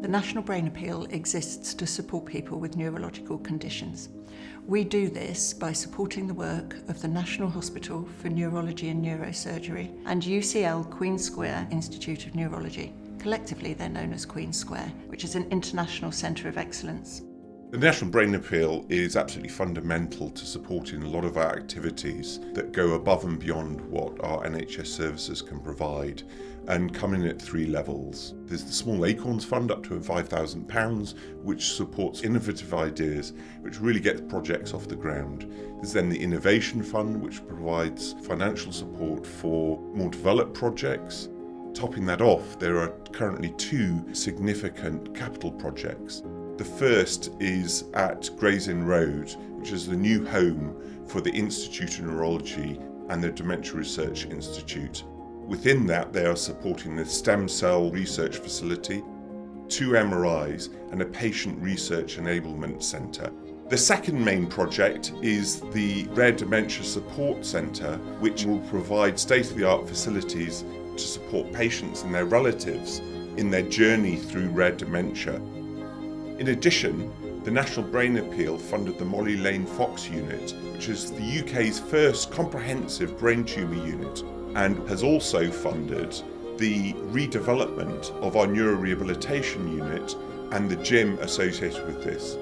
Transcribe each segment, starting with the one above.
National Brain Appeal exists to support people with neurological conditions. We do this by supporting the work of the National Hospital for Neurology and Neurosurgery and UCL Queen's Square Institute of Neurology. Collectively, they're known as Queen's Square, which is an international centre of excellence. The National Brain Appeal is absolutely fundamental to supporting a lot of our activities that go above and beyond what our NHS services can provide and come in at three levels. There's the Small Acorns Fund up to £5,000, which supports innovative ideas, which really gets projects off the ground. There's then the Innovation Fund, which provides financial support for more developed projects. Topping that off, there are currently two significant capital projects. The first is at Gray's Inn Road, which is the new home for the Institute of Neurology and the Dementia Research Institute. Within that, they are supporting the stem cell research facility, 2 MRIs and a patient research enablement centre. The second main project is the Rare Dementia Support Centre, which will provide state-of-the-art facilities to support patients and their relatives in their journey through rare dementia. In addition, the National Brain Appeal funded the Molly Lane Fox unit, which is the UK's first comprehensive brain tumour unit, and has also funded the redevelopment of our neurorehabilitation unit and the gym associated with this.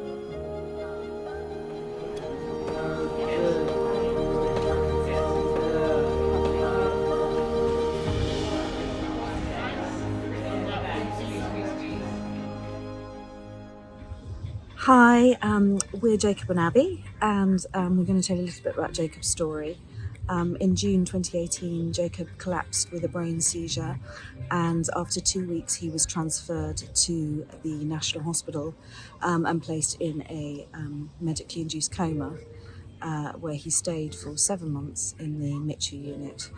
Hi, we're Jacob and Abby, and we're going to tell you a little bit about Jacob's story. In June 2018, Jacob collapsed with a brain seizure, and after 2 weeks he was transferred to the National Hospital and placed in a medically induced coma, where he stayed for 7 months in the MITU unit.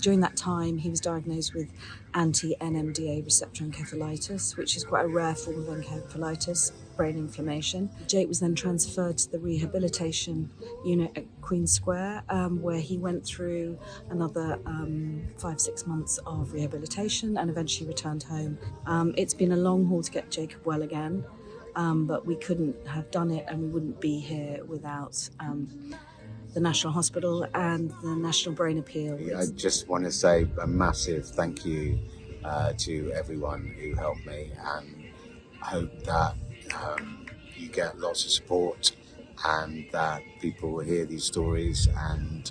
During that time, he was diagnosed with anti-NMDA receptor encephalitis, which is quite a rare form of encephalitis, brain inflammation. Jake was then transferred to the rehabilitation unit at Queen's Square, where he went through another 5-6 months of rehabilitation and eventually returned home. It's been a long haul to get Jacob well again, but we couldn't have done it and we wouldn't be here without the National Hospital and the National Brain Appeal. I just want to say a massive thank you to everyone who helped me, and I hope that you get lots of support and that people will hear these stories and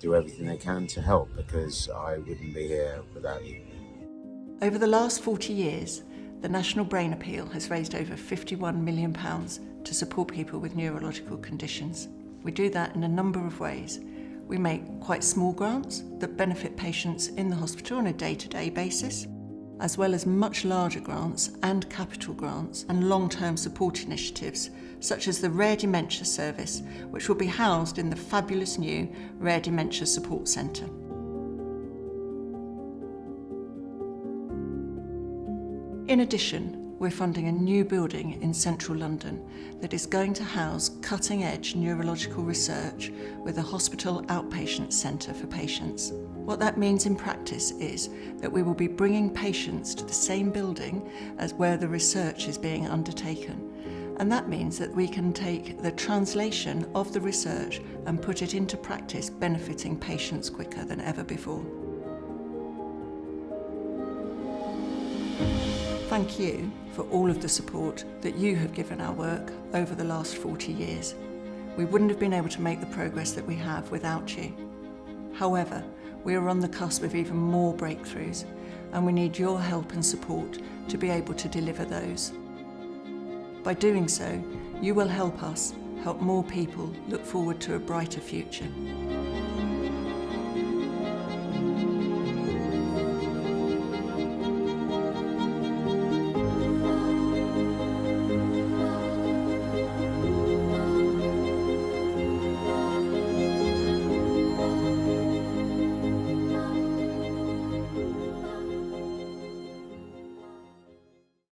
do everything they can to help, because I wouldn't be here without you. Over the last 40 years, the National Brain Appeal has raised over £51 million to support people with neurological conditions. We do that in a number of ways. We make quite small grants that benefit patients in the hospital on a day-to-day basis, as well as much larger grants and capital grants and long-term support initiatives, such as the Rare Dementia Service, which will be housed in the fabulous new Rare Dementia Support Centre. In addition, we're funding a new building in central London that is going to house cutting-edge neurological research with a hospital outpatient centre for patients. What that means in practice is that we will be bringing patients to the same building as where the research is being undertaken. And that means that we can take the translation of the research and put it into practice, benefiting patients quicker than ever before. Thank you for all of the support that you have given our work over the last 40 years. We wouldn't have been able to make the progress that we have without you. However, we are on the cusp of even more breakthroughs, and we need your help and support to be able to deliver those. By doing so, you will help us help more people look forward to a brighter future.